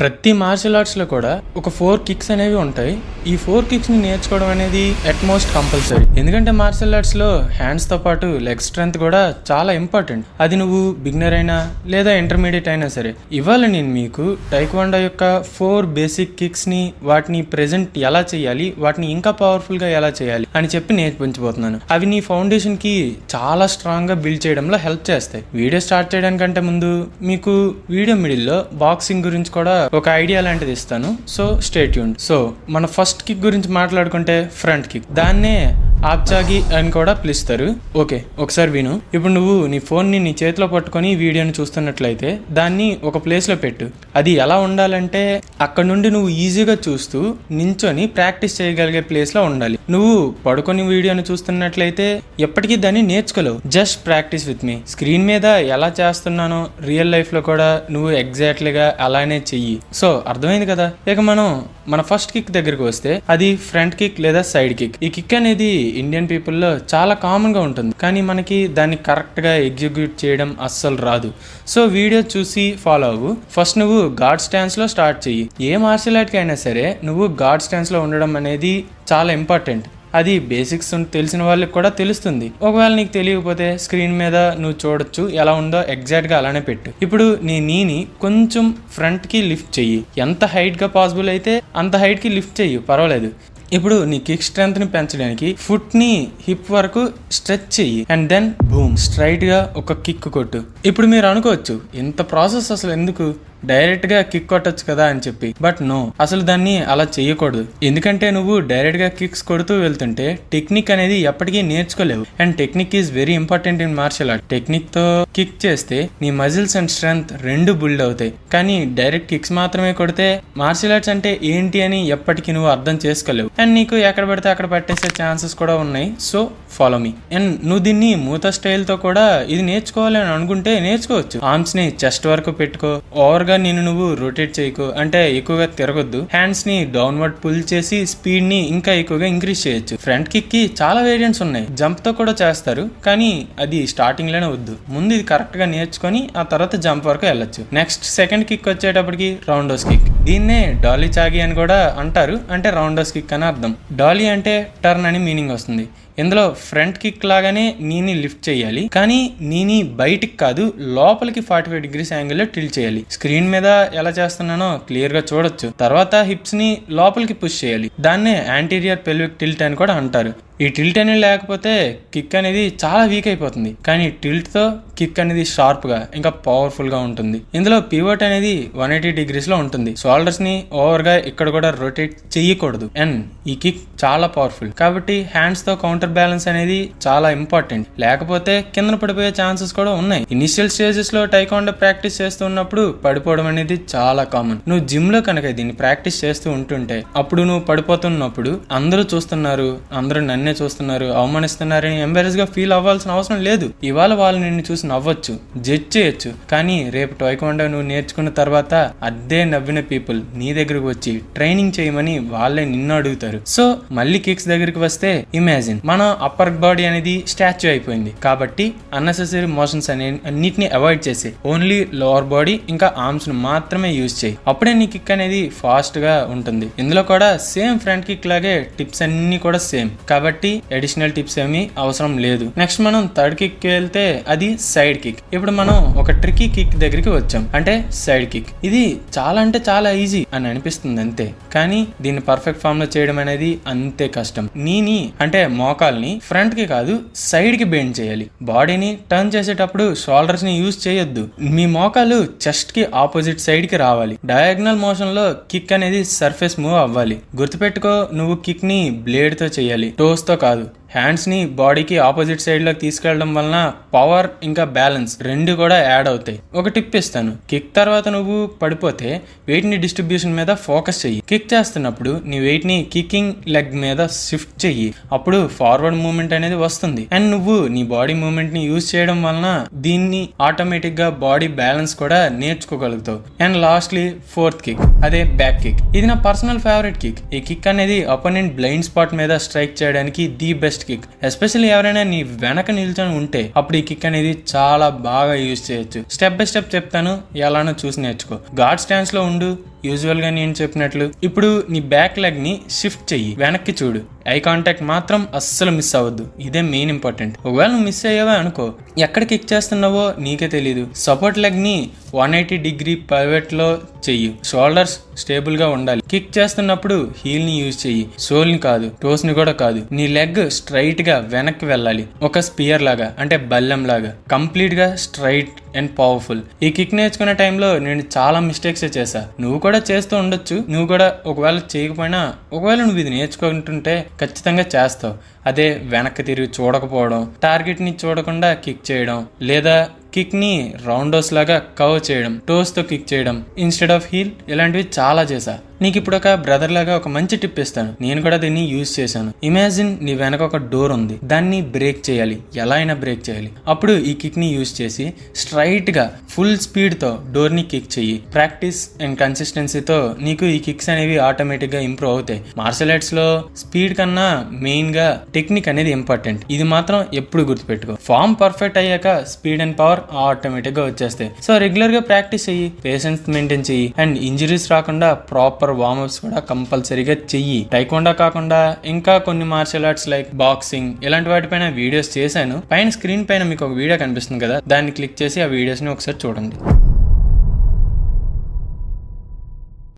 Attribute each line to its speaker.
Speaker 1: ప్రతి మార్షల్ ఆర్ట్స్లో కూడా ఒక 4 కిక్స్ అనేవి ఉంటాయి. ఈ 4 కిక్స్ని నేర్చుకోవడం అనేది అట్మోస్ట్ కంపల్సరీ. ఎందుకంటే మార్షల్ ఆర్ట్స్లో హ్యాండ్స్తో పాటు లెగ్ స్ట్రెంత్ కూడా చాలా ఇంపార్టెంట్. అది నువ్వు బిగినర్ అయినా లేదా ఇంటర్మీడియట్ అయినా సరే. ఇవాళ నేను మీకు టైక్వాండో యొక్క 4 బేసిక్ కిక్స్ని, వాటిని ప్రెజెంట్ ఎలా చేయాలి, వాటిని ఇంకా పవర్ఫుల్గా ఎలా చేయాలి అని చెప్పి నేర్పించబోతున్నాను. అవి నీ ఫౌండేషన్కి చాలా స్ట్రాంగ్గా బిల్డ్ చేయడంలో హెల్ప్ చేస్తాయి. వీడియో స్టార్ట్ చేయడానికంటే ముందు మీకు వీడియో మిడిల్లో బాక్సింగ్ గురించి కూడా ఒక ఐడియా లాంటిది ఇస్తాను. So stay tuned. సో మన ఫస్ట్ కిక్ గురించి మాట్లాడుకుంటే ఫ్రంట్ కిక్. దాన్నే ఆప్చాగి అని కూడా పిలుస్తారు. ఓకే, ఒకసారి విను. ఇప్పుడు నువ్వు నీ ఫోన్ని నీ చేతిలో పట్టుకొని వీడియోని చూస్తున్నట్లయితే దాన్ని ఒక ప్లేస్లో పెట్టు. అది ఎలా ఉండాలంటే అక్కడ నుండి నువ్వు ఈజీగా చూస్తూ నించొని ప్రాక్టీస్ చేయగలిగే ప్లేస్లో ఉండాలి. నువ్వు పడుకొని వీడియోని చూస్తున్నట్లయితే ఎప్పటికీ దాన్ని నేర్చుకోలేవు. Just practice with me. Screen మీద ఎలా చేస్తున్నానో రియల్ లైఫ్లో కూడా నువ్వు ఎగ్జాక్ట్లీగా అలానే చెయ్యి. సో అర్థమైంది కదా. ఇక మనం మన ఫస్ట్ కిక్ దగ్గరికి వస్తే అది ఫ్రంట్ కిక్ లేదా సైడ్ కిక్. ఈ కిక్ అనేది ఇండియన్ పీపుల్లో చాలా కామన్ గా ఉంటుంది, కానీ మనకి దాన్ని కరెక్ట్ గా ఎగ్జిక్యూట్ చేయడం అస్సలు రాదు. సో వీడియో చూసి ఫాలో అవ్వు. ఫస్ట్ నువ్వు గార్డ్ స్టాన్స్ లో స్టార్ట్ చెయ్యి. ఏ మార్షల్ ఆర్ట్ కి అయినా సరే నువ్వు గార్డ్ స్టాన్స్ లో ఉండడం అనేది చాలా ఇంపార్టెంట్. అది బేసిక్స్ తెలిసిన వాళ్ళకి కూడా తెలుస్తుంది. ఒకవేళ నీకు తెలియకపోతే స్క్రీన్ మీద నువ్వు చూడొచ్చు ఎలా ఉందో. ఎగ్జాక్ట్గా అలానే పెట్టు. ఇప్పుడు నీ నీని కొంచెం ఫ్రంట్కి లిఫ్ట్ చెయ్యి. ఎంత హైట్గా పాసిబుల్ అయితే అంత హైట్కి లిఫ్ట్ చెయ్యి, పర్వాలేదు. ఇప్పుడు నీ కిక్ స్ట్రెంగ్త్ని పెంచడానికి ఫుట్ని హిప్ వరకు స్ట్రెచ్ చెయ్యి అండ్ దెన్ బూమ్ స్ట్రైట్గా ఒక కిక్ కొట్టు. ఇప్పుడు మీరు అనుకోవచ్చు, ఇంత ప్రాసెస్ అసలు ఎందుకు, డైరెక్ట్ గా కిక్ కొట్టచ్చు కదా అని చెప్పి. బట్ నో, అసలు దాన్ని అలా చేయకూడదు. ఎందుకంటే నువ్వు డైరెక్ట్ గా కిక్స్ కొడుతూ వెళ్తుంటే టెక్నిక్ అనేది ఎప్పటికీ నేర్చుకోలేవు. And technique is very important in martial art. Technique తో కిక్ చేస్తే నీ మజిల్స్ అండ్ స్ట్రెంగ్త్ రెండు బిల్డ్ అవుతాయి. కానీ డైరెక్ట్ కిక్స్ మాత్రమే కొడితే మార్షల్ ఆర్ట్స్ అంటే ఏంటి అని ఎప్పటికీ నువ్వు అర్థం చేసుకోలేవు. అండ్ నీకు ఎక్కడ పడితే అక్కడ పట్టేసే ఛాన్సెస్ కూడా ఉన్నాయి. So follow me. అండ్ నువ్వు దీన్ని మూత స్టైల్ తో కూడా ఇది నేర్చుకోవాలి అని అనుకుంటే నేర్చుకోవచ్చు. ఆర్మ్స్ ని చెస్ట్ వరకు పెట్టుకో. ఓవర్ గా నేను నువ్వు రొటేట్ చేయకు, అంటే ఎక్కువగా తిరగొద్దు. హ్యాండ్స్ ని డౌన్వర్డ్ పుల్ చేసి స్పీడ్ ని ఇంకా ఎక్కువగా ఇంక్రీజ్ చేయొచ్చు. ఫ్రంట్ కిక్ కి చాలా వేరియంట్స్ ఉన్నాయి. జంప్ తో కూడా చేస్తారు, కానీ అది స్టార్టింగ్ లోనే వద్దు. ముందు ఇది కరెక్ట్ గా నేర్చుకొని ఆ తర్వాత జంప్ వరకు వెళ్ళొచ్చు. నెక్స్ట్ సెకండ్ కిక్ వచ్చేటప్పటికి రౌండోస్ కిక్. దీన్నే డాలీ చాగి అని కూడా అంటారు, అంటే రౌండోస్ కిక్ అని అర్థం. డాలీ అంటే టర్న్ అని మీనింగ్ వస్తుంది. ఇందులో ఫ్రంట్ కిక్ లాగానే నీని లిఫ్ట్ చేయాలి, కానీ నీని బయటికి కాదు లోపలికి 45 డిగ్రీస్ యాంగిల్లో టిల్ట్ చేయాలి. స్క్రీన్ మీద ఎలా చేస్తున్నానో క్లియర్ గా చూడొచ్చు. తర్వాత హిప్స్ ని లోపలికి పుష్ చేయాలి. దాన్నే యాంటీరియర్ పెల్విక్ టిల్ట్ అని కూడా అంటారు. ఈ టిల్ట్ అనేది లేకపోతే కిక్ అనేది చాలా వీక్ అయిపోతుంది, కానీ టిల్ట్ తో కిక్ అనేది షార్ప్ గా ఇంకా పవర్ఫుల్ గా ఉంటుంది. ఇందులో పివట్ అనేది 180 డిగ్రీస్ లో ఉంటుంది. షోల్డర్స్ ని ఓవర్ గా ఇక్కడ కూడా రొటేట్ చేయకూడదు. అండ్ ఈ కిక్ చాలా పవర్ఫుల్ కాబట్టి హ్యాండ్స్ తో కౌంటర్ బ్యాలెన్స్ అనేది చాలా ఇంపార్టెంట్. లేకపోతే కింద పడిపోయే ఛాన్సెస్ కూడా ఉన్నాయి. ఇనిషియల్ స్టేజెస్ లో టైక్వాండో ప్రాక్టీస్ చేస్తున్నప్పుడు పడిపోవడం అనేది చాలా కామన్. నువ్వు జిమ్ లో కనుక దీన్ని ప్రాక్టీస్ చేస్తూ ఉంటుంటే అప్పుడు నువ్వు పడిపోతున్నప్పుడు అందరూ చూస్తున్నారు, అందరూ నన్నే చూస్తున్నారు, అవమానిస్తున్నారని ఎంబారెస్ గా ఫీల్ అవ్వాల్సిన అవసరం లేదు. ఇవాళ వాళ్ళు నిన్ను చూసి నవ్వచ్చు, జడ్జ్ చేయొచ్చు, కానీ రేపు టైక్వాండో నువ్వు నేర్చుకున్న తర్వాత అదే నవ్విన పీపుల్ నీ దగ్గరకు వచ్చి ట్రైనింగ్ చేయమని వాళ్ళే నిన్ను అడుగుతారు. సో మళ్ళీ కిక్స్ దగ్గరికి వస్తే ఇమాజిన్ మన అప్పర్ బాడీ అనేది స్టాచ్యూ అయిపోయింది కాబట్టి అన్నెసెసరీ మోషన్స్ అన్నిటిని అవాయిడ్ చేసి ఓన్లీ లోవర్ బాడీ ఇంకా ఆర్మ్స్ ను మాత్రమే యూజ్ చేయి. అప్పుడే నీ కిక్ అనేది ఫాస్ట్ గా ఉంటుంది. ఇందులో కూడా సేమ్ ఫ్రంట్ కిక్ లాగే టిప్స్ అన్ని కూడా సేమ్ కాబట్టి అడిషనల్ టిప్స్ ఏమీ అవసరం లేదు. నెక్స్ట్ మనం థర్డ్ కిక్ కి వెళ్తే అది సైడ్ కిక్. ఇప్పుడు మనం ఒక ట్రికీ కిక్ దగ్గరికి వచ్చాం, అంటే సైడ్ కిక్. ఇది చాలా అంటే చాలా ఈజీ అని అనిపిస్తుంది అంతే, కానీ దీన్ని పర్ఫెక్ట్ ఫామ్ లో చేయడం అనేది అంతే కష్టం. నీని అంటే మోకాల్ని ఫ్రంట్ కి కాదు సైడ్ కి బెండ్ చేయాలి. బాడీని టర్న్ చేసేటప్పుడు షోల్డర్స్ ని యూజ్ చేయొద్దు. మీ మోకాలు చెస్ట్ కి ఆపోజిట్ సైడ్ కి రావాలి. డయాగ్నల్ మోషన్ లో కిక్ అనేది సర్ఫేస్ మూవ్ అవ్వాలి. గుర్తుపెట్టుకో, నువ్వు కిక్ ని బ్లేడ్ తో చేయాలి, టోస్ తో కాదు. హ్యాండ్స్ ని బాడీకి ఆపోజిట్ సైడ్ లోకి తీసుకెళ్లడం వలన పవర్ ఇంకా బ్యాలెన్స్ రెండు కూడా యాడ్ అవుతాయి. ఒక టిప్ ఇస్తాను. కిక్ తర్వాత నువ్వు పడిపోతే వెయిట్ ని డిస్ట్రిబ్యూషన్ మీద ఫోకస్ చెయ్యి. కిక్ చేస్తున్నప్పుడు నీ వెయిట్ ని కికింగ్ లెగ్ మీద షిఫ్ట్ చెయ్యి. అప్పుడు ఫార్వర్డ్ మూవ్మెంట్ అనేది వస్తుంది. అండ్ నువ్వు నీ బాడీ మూవ్మెంట్ ని యూజ్ చేయడం వలన దీన్ని ఆటోమేటిక్ గా బాడీ బ్యాలెన్స్ కూడా నేర్చుకోగలుగుతావు. అండ్ లాస్ట్లీ ఫోర్త్ కిక్, అదే బ్యాక్ కిక్. ఇది నా పర్సనల్ ఫేవరెట్ కిక్. ఈ కిక్ అనేది అపోనెంట్ బ్లైండ్ స్పాట్ మీద స్ట్రైక్ చేయడానికి ది బెస్ట్ కిక్. ఎస్పెషల్లీ ఎవరైనా నీ వెనక నిల్చొని ఉంటే అప్పుడు ఈ కిక్ అనేది చాలా బాగా యూజ్ చేయొచ్చు. స్టెప్ బై స్టెప్ చెప్తాను, ఎలానో చూసి నేర్చుకో. గార్డ్ స్టాన్స్ లో ఉండు, యూజువల్ గా నేను చెప్పినట్లు. ఇప్పుడు నీ బ్యాక్ లెగ్ ని షిఫ్ట్ చెయ్యి, వెనక్కి చూడు. ఐ కాంటాక్ట్ మాత్రం అస్సలు మిస్ అవ్వద్దు, ఇదే మెయిన్ ఇంపార్టెంట్. ఒకవేళ నువ్వు మిస్ అయ్యావా అనుకో, ఎక్కడ కిక్ చేస్తున్నావో నీకే తెలీదు. సపోర్ట్ లెగ్ ని 180 డిగ్రీ పైవట్ లో చెయ్యి. షోల్డర్స్ స్టేబుల్ గా ఉండాలి. కిక్ చేస్తున్నప్పుడు హీల్ ని యూజ్ చెయ్యి, సోల్ ని కాదు, టోస్ ని కూడా కాదు. నీ లెగ్ స్ట్రైట్ గా వెనక్కి వెళ్ళాలి, ఒక స్పియర్ లాగా, అంటే బల్లెం లాగా, కంప్లీట్ గా స్ట్రైట్ అండ్ పవర్ఫుల్. ఈ కిక్ నేర్చుకునే టైంలో నేను చాలా మిస్టేక్స్ చేశా, నువ్వు కూడా చేస్తూ ఉండొచ్చు. నువ్వు కూడా ఒకవేళ చేయకపోయినా, ఒకవేళ నువ్వు ఇది నేర్చుకుంటుంటే ఖచ్చితంగా చేస్తావు. అదే వెనక్కి తిరిగి చూడకపోవడం, టార్గెట్ ని చూడకుండా కిక్ చేయడం, లేదా కిక్ ని రౌండోస్ లాగా కవర్ చేయడం, టోస్ తో కిక్ చేయడం ఇన్స్టెడ్ ఆఫ్ హీల్, ఇలాంటివి చాలా చేశా. నీకు ఇప్పుడు ఒక బ్రదర్ లాగా ఒక మంచి టిప్ ఇస్తాను, నేను కూడా దీన్ని యూజ్ చేశాను. ఇమాజిన్ నీ వెనక ఒక డోర్ ఉంది, దాన్ని బ్రేక్ చేయాలి, ఎలా అయినా బ్రేక్ చేయాలి. అప్పుడు ఈ కిక్ ని యూజ్ చేసి స్ట్రైట్ గా ఫుల్ స్పీడ్ తో డోర్ ని కిక్ చెయ్యి. ప్రాక్టీస్ అండ్ కన్సిస్టెన్సీతో నీకు ఈ కిక్స్ అనేవి ఆటోమేటిక్ గా ఇంప్రూవ్ అవుతాయి. మార్షల్ ఆర్ట్స్ లో స్పీడ్ కన్నా మెయిన్ గా టెక్నిక్ అనేది ఇంపార్టెంట్. ఇది మాత్రం ఎప్పుడు గుర్తుపెట్టుకో. ఫామ్ పర్ఫెక్ట్ అయ్యాక స్పీడ్ అండ్ పవర్ ఆటోమేటిక్ గా వచ్చేస్తాయి. సో రెగ్యులర్ గా ప్రాక్టీస్ చెయ్యి, పేషెన్స్ మెయింటైన్ చెయ్యి, అండ్ ఇంజరీస్ రాకుండా ప్రాపర్ వార్మప్స్ కూడా కంపల్సరీగా చెయ్యి. టైక్వాండో కాకుండా ఇంకా కొన్ని మార్షల్ ఆర్ట్స్ లైక్ బాక్సింగ్, ఇలాంటి వాటిపైన వీడియోస్ చేశాను. పైన స్క్రీన్ పైన మీకు ఒక వీడియో కనిపిస్తుంది కదా, దాన్ని క్లిక్ చేసి ఆ వీడియోస్ ని ఒకసారి చూడండి.